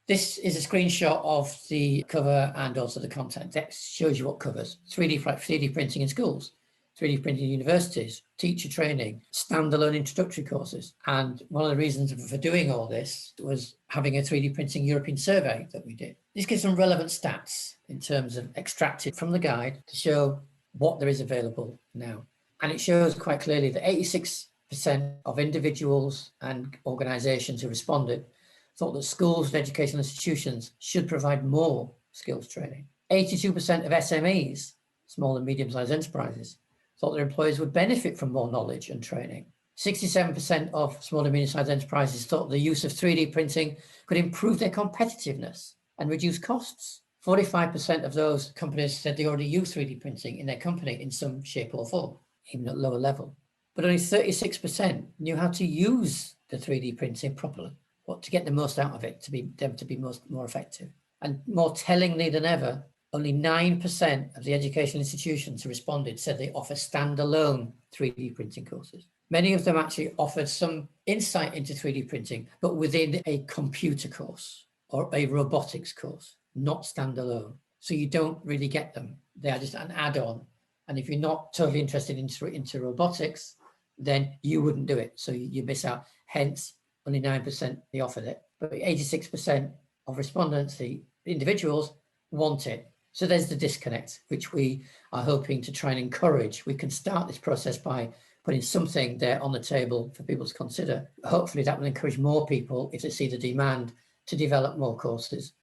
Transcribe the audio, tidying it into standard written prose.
This is a screenshot of the cover and also the content. That shows you what covers. 3D printing in schools, 3D printing in universities, teacher training, standalone introductory courses. And one of the reasons for doing all this was having a 3D printing European survey that we did. This gives some relevant stats in terms of extracted from the guide to show what there is available now. And it shows quite clearly that 86% of individuals and organisations who responded thought that schools and educational institutions should provide more skills training. 82% of SMEs, small and medium-sized enterprises, thought their employees would benefit from more knowledge and training. 67% of small and medium-sized enterprises thought the use of 3D printing could improve their competitiveness and reduce costs. 45% of those companies said they already use 3D printing in their company in some shape or form, even at lower level. But only 36% knew how to use the 3D printing properly, what to get the most out of it, to be more effective. And more tellingly than ever, only 9% of the educational institutions who responded said they offer standalone 3D printing courses. Many of them actually offered some insight into 3D printing, but within a computer course or a robotics course, not standalone. So you don't really get them. They are just an add-on. And if you're not totally interested into robotics, then you wouldn't do it. So you miss out. Hence, only 9% they offered it. But 86% of respondents, the individuals, want it. So there's the disconnect, which we are hoping to try and encourage. We can start this process by putting something there on the table for people to consider. Hopefully that will encourage more people, if they see the demand, to develop more courses.